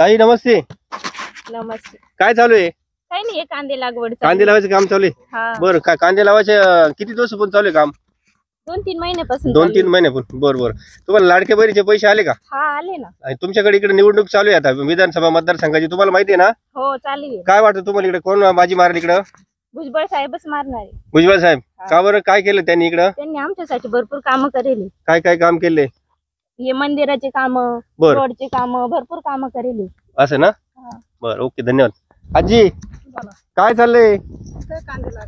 ताई नमस्ते. नमस्ते. काय चालू आहे? काही नाही, कांदे लागवड कांदे लावायचं काम चालू आहे. हा, बरं, काय कांदे लावायचे किती दिवस पण चालू आहे काम? 2-3 महिन्यापासून 2-3 महिन्यापूर्वी. बरं. तुम्हाला लाडक्या बहिणीचे पैसे आले का? हा, आले ना. आणि तुमच्याकडे इकडे निवडणूक चालू आहे आता विधानसभा मतदारसंघाची, तुम्हाला माहिती आहे ना? हो, चालेल. काय वाटतं तुम्हाला इकडे कोण बाजी मारेल इकडं? भुजबळ साहेबच मारणार आहे. भुजबळ साहेब. का बरं, काय केलं त्यांनी इकडं? त्यांनी आमच्यासाठी भरपूर कामं करेली. काय काय काम केले? हे मंदिराचे काम, बरं. रोडचे काम, भरपूर कामं करेली. असं ना? बरं, ओके, धन्यवाद. आजी काय चाललंय?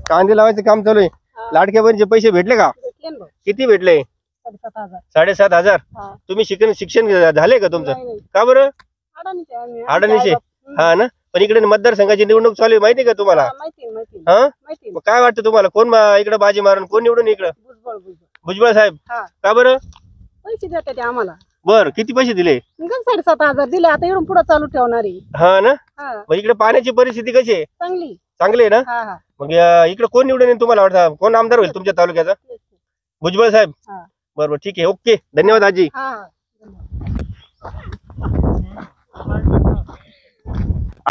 कांदे लावायचं काम चालू आहे. लाडक्या बहिणीचे पैसे भेटले का? किती भेटले? 7,500. तुम्ही शिक्षण झाले का तुमचं? का बरं? अडाणीचे. हा ना, पण इकडे मतदारसंघाची निवडणूक चालू आहे, माहिती का तुम्हाला? हा, मग काय वाटतं तुम्हाला कोण इकडे बाजी मारून कोण निवडून इकडं? भुजबळ साहेब. का बरं? पैसे देतात आम्हाला. बर, किती पैसे दिले? 7,500 दिले. आता इकडून पुढे चालू ठेवणार आहे. हा ना, मग इकडे पाण्याची परिस्थिती कशी आहे? चांगली. चांगली आहे ना? मग इकडे कोण निवडून येईल तुम्हाला वाटतं? कोण आमदार होईल तुमच्या तालुक्याचा? भुजबळ साहेब. बरोबर, ठीक आहे, ओके, धन्यवाद आजी.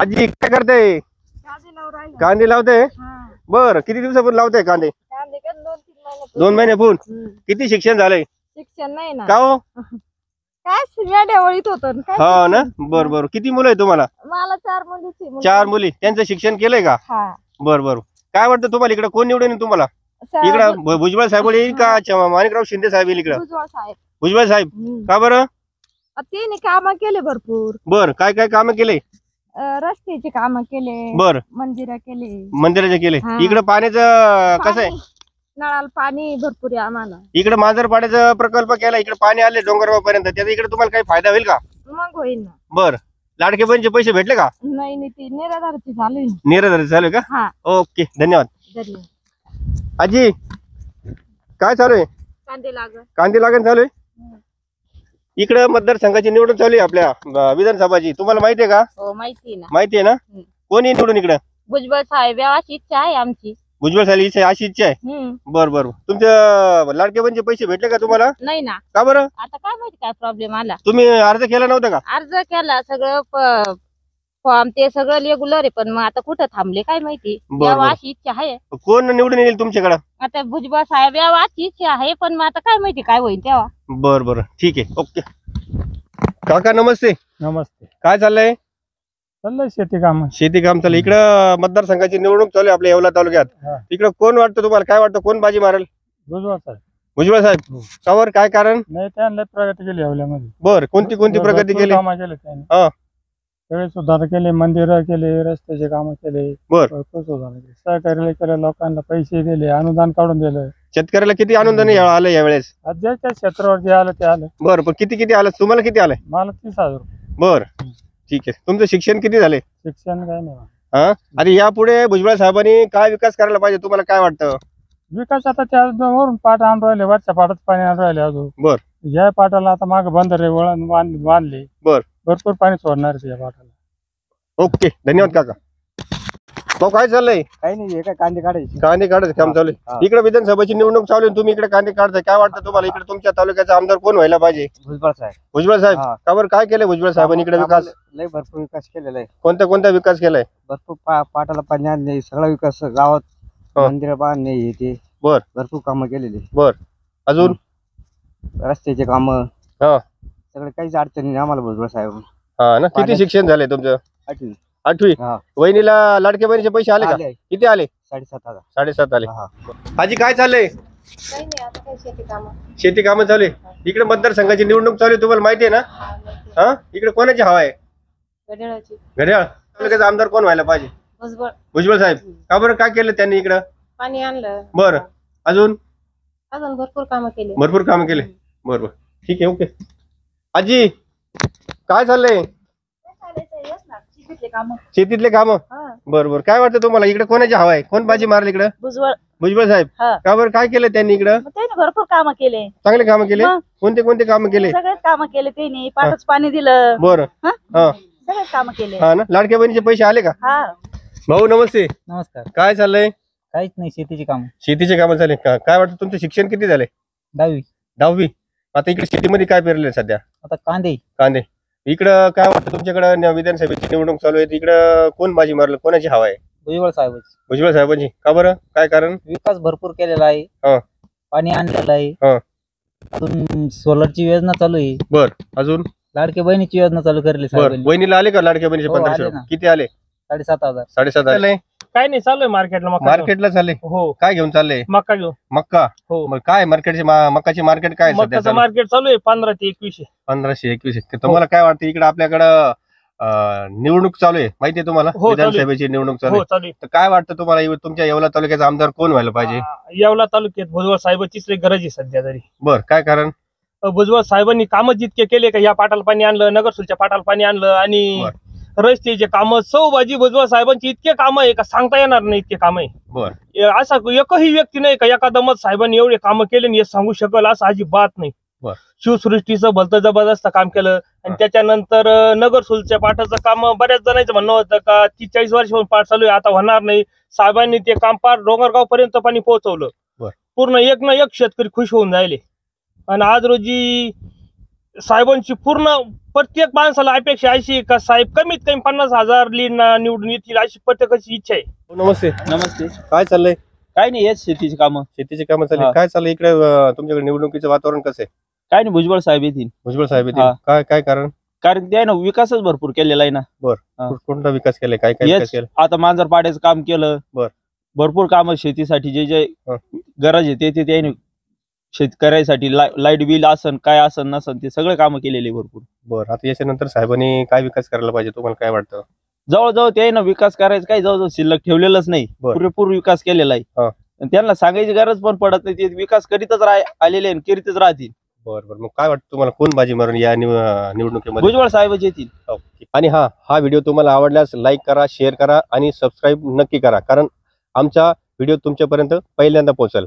आजी काय करते? कांदे लावते. बर, किती दिवसापूर्वी लावते कांदे? 2 महिन्यापूर्वी. किती शिक्षण झालंय? शिक्षण नाही ना. का हो? काय वेड्यावळीत होत. हो ना, बर बर. किती मुलं आहे तुम्हाला? मला 4 मुली. 4 मुली. त्यांचं शिक्षण केलंय का? बर बर. काय वाटतं तुम्हाला इकडे कोण निवडून येईल तुम्हाला? इकडं भुजबळ साहेब येईल का माणिकराव शिंदे साहेब येईल इकडं? भुजबळ साहेब. भुजबळ साहेब. का बरं? त्यांनी काम केले भरपूर. बर, काय काय काम केले? रस्त्याचे काम केले. बर. मंदिर केले. मंदिराचे केले. इकडे पाण्याचं कसं आहे? नळाला पाणी भरपूर आहे आम्हाला. इकडे मांजरपाड्याचा प्रकल्प केला, इकडे पाणी आले डोंगरगावपर्यंत, त्याचा इकडे तुम्हाला काही फायदा होईल का? मग होईल ना. बर, लाडके बहिणीचे पैसे भेटले का? नाही, ती निराधारची झाली. निराधार चालू आहे का? ओके, धन्यवाद. आजी काय चालू आहे? कांदे लागण चालू आहे. इकडे मतदारसंघाची निवडणूक चालू आहे आपल्या विधानसभाची, तुम्हाला माहिती आहे का? हो, माहिती ना. माहिती आहे ना? कोणी निवडून इकडे? भुजबळ साहेब याची इच्छा आहे आमची. भुजबळ साहेब अशी इच्छा आहे. बर बर. तुमच्या लाडक्या बहिणीचे पैसे भेटले का तुम्हाला? नाही ना. का बरं? आता काय माहिती काय प्रॉब्लेम आला. तुम्ही अर्ज केला नव्हता का? अर्ज केला, सगळं फॉर्म ते सगळं रेग्युलर आहे, पण मग आता कुठं थांबले काय माहिती. यावं अशी इच्छा आहे. कोण निवडून येईल तुमच्याकडे? आता भुजबळ साहेब यावं अशी इच्छा आहे, पण मग आता काय माहिती काय होईल तेव्हा. बर बर, ठीक आहे, ओके. काका नमस्ते. नमस्ते. काय चाललंय? चाललंय शेती काम. शेती काम चालू. इकडं मतदारसंघाची निवडणूक चालू आहे आपल्या येवला तालुक्यात. इकडं कोण वाटतं तुम्हाला? काय वाटतं कोण बाजी मारेल? भुजबळ साहेब. भुजबळ साहेब. कावर, काय कारण? नाही, त्यांना प्रगती केली येवल्यामध्ये. बर, कोणती प्रगती केली? कामं केले त्यांनी. सगळे सुधारणा केले, मंदिर केले, रस्त्याचे काम केले. भरपूर सुधारणा केली. सहकार्य केलं, लोकांना पैसे दिले, अनुदान काढून दिलं. शेतकऱ्याला किती अनुदान आलं यावेळेस? ज्याच्या क्षेत्रावर जे आलं ते आलं. बरं, पण किती आलं तुम्हाला? किती आलंय? मला 30,000 रुपये. बर, ठीक आहे. तुमचं शिक्षण किती झाले? शिक्षण काय नाही. आणि यापुढे भुजबळ साहेबांनी काय विकास करायला पाहिजे, तुम्हाला काय वाटतं? विकास आता त्या वरून पाट आणून राहिले, वरच्या पाटात पाणी आणून राहिले अजून. बर. या पाटाला आता मागे बंदरे वळण बांधले. बर. भरपूर पाणी सोडणार आहे या पाटाला. ओके, धन्यवाद काका. भाऊ काय चाललंय? काही नाही, काय कांदे काढायचे. कांदे काढायचं काम चालू आहे. इकडे विधानसभेची निवडणूक चालू आहे, तुम्ही इकडे कांदे काढताय. काय वाटतं तुम्हाला इकडे तुमच्या तालुक्याचा आमदार कोण व्हायला पाहिजे? भुजबळ साहेब. भुजबळ साहेब. का बरं, काय केलंय भुजबळ साहेबांनी इकडे विकास? लय भरपूर विकास केलेला आहे. कोणता विकास केलाय? भरपूर पाटाला पाणी आणले, सगळा विकास गावात, मंदिर बांधणे, ते बर, भरपूर कामं केलेली. बर. अजून रस्त्याचे काम, सगळे काहीच अडचणी नाही आम्हाला भुजबळ साहेब. हा ना. किती शिक्षण झाले तुमचं? 8वी. वहिनीला लाडक्या बहिणीचे पैसे आले का? किती आले? 7,500. 7,500 आले. आजी काय चाललंय? शेती कामं चालू आहे. इकडे मतदारसंघाची निवडणूक चालू आहे, तुम्हाला माहिती आहे ना? इकडे कोणाची हवा आहे? घड्याळ. तालुक्याचा आमदार कोण व्हायला पाहिजे? भुजबळ साहेब. का बरं, काय केलं त्यांनी इकडं? पाणी आणलं. बरं. अजून भरपूर कामं केले. भरपूर कामं केले. बरोबर, ठीक आहे, ओके. आजी काय चाललंय? शेतीतले काम. बरोबर. काय वाटतं तुम्हाला इकडे कोणाची हवा आहे? कोण बाजी मारल इकडे? भुजबळ साहेब. का बरं, काय केलं त्यांनी इकडं? त्यांनी भरपूर कामं केले. चांगले कामं केले. कोणते कामं केले? सगळेच कामं केले त्यांनी. पाटाच पाणी दिलं. बरं. सगळेच कामं केले. हा ना. लाडक्या बहिणीचे पैसे आले का? भाऊ नमस्ते. नमस्कार. काय चाललंय? काहीच नाही, शेतीची काम. शेतीचे कामं चालले का? काय वाटतं तुमचं शिक्षण किती झाले? 10वी. 10वी. आता इकडे शेतीमध्ये काय पेरले सध्या? आता कांदे. कांदे. इकडं काय वाटतं तुमच्याकडे विधानसभेची निवडणूक चालू आहे, इकडं कोण बाजी मारलं, कोणाची हवा आहे? भुजबळ साहेब भुजबळ साहेबांची. का बरं, काय कारण? विकास भरपूर केलेला आहे. हा. पाणी आणलेलं आहे. हा. अजून सोलरची योजना चालू आहे. बर, अजून लाडके बहिणीची योजना चालू करली बर, साहेबांनी. बहिणीला आले का लाडक्या बहिणीचे हो, 1500? आले ना. किती आले? 7,500. 7,500 आले. काय नाही, चालू आहे मार्केटला मार्केटला चालले. हो, काय घेऊन चालले? मक्का घेऊ. मक्का. हो. मग काय मार्केटची मक्काची मार्केट काय सध्या मक्काचं चालू? मार्केट चालू आहे 15 ते 21. 1521. तुम्हाला काय वाटतं इकडे आपल्याकडं निवडणूक चालू आहे, माहिती आहे तुम्हाला? हो, चालू आहे. विधानसभेची निवडणूक चालू हो, आहे. चालू आहे. तर काय वाटतं तुम्हाला तुमच्या येवला तालुक्याचा आमदार कोण व्हायला पाहिजे? येवला तालुक्यात भुजबळ साहेबांचीच लई गरज आहे सध्या तरी. बर, काय कारण? भुजबळ साहेबांनी कामं जितके केले का, या पाटाला पाणी आणलं, नगरसूलच्या पाटाला पाणी आणलं, आणि रस्त्याचे कामं, सौबाजी भुजबळ साहेबांची इतके कामं आहे का सांगता येणार नाही, इतके कामं आहे. बर, असा एकही व्यक्ती नाही का एका दमत साहेबांनी एवढे कामं केले आणि हे सांगू शकल असं अजिबात नाही. बर. शिवसृष्टीचं भलतं जबरदस्त काम केलं, आणि त्याच्यानंतर नगरसूलच्या पाटाचं काम बऱ्याच जणांचं म्हणणं होतं का 40 वर्षापासून पाठ चालू आहे, आता होणार नाही. साहेबांनी ते काम पार डोंगरगाव पर्यंत पाणी पोहोचवलं. बर. पूर्ण एक ना एक शेतकरी खुश होऊन जायले. आणि आज रोजी साहेबांची पूर्ण प्रत्येक माणसाला अपेक्षा अशी का साहेब कमीत कमी 50,000 लीड निवडून येतील अशी प्रत्येकाची इच्छा आहे. नमस्ते. नमस्ते. काय चाललंय? काय नाही, हेच शेतीची कामं. शेतीची कामं चालली. हा. काय चाललंय इकडे तुमच्याकडे निवडणुकीचं वातावरण कसं आहे? काय नाही, भुजबळ साहेब येतील. भुजबळ साहेब येतील. हा. काय काय कारण? कारण ते आहे ना, विकासच भरपूर केलेला आहे ना. हा. कोणता विकास केलाय? काय काय हेच विकास केला? आता मांजरपाड्याचं काम केलं. बर. भरपूर काम शेतीसाठी जे जे हा. गरज आहे ते त्याने शेतकऱ्यासाठी लाईट बिल असन काय असन नसन ते सगळे कामं केलेले भरपूर. बर, आता याच्यानंतर साहेबांनी काय विकास करायला पाहिजे, तुम्हाला काय वाटतं? जवळजवळ ते आहे ना, विकास करायचं काही जवळजवळ शिल्लक ठेवलेलंच नाही. बर. पुरेपूर विकास केलेला आहे. हा. आणि त्यांना सांगायची गरज पण पडत नाही, ते विकास करीतच आलेले आणि करीतच राहतील. बर बर, मग काय वाटतं तुम्हाला कोण बाजी मारून या निवडणुकीमध्ये? भुजबळ साहेबच येतील. ओके. आणि हा व्हिडिओ तुम्हाला आवडल्यास लाईक करा, शेअर करा आणि सबस्क्राईब नक्की करा, कारण आमचा व्हिडिओ तुमच्यापर्यंत पहिल्यांदा पोहोचेल.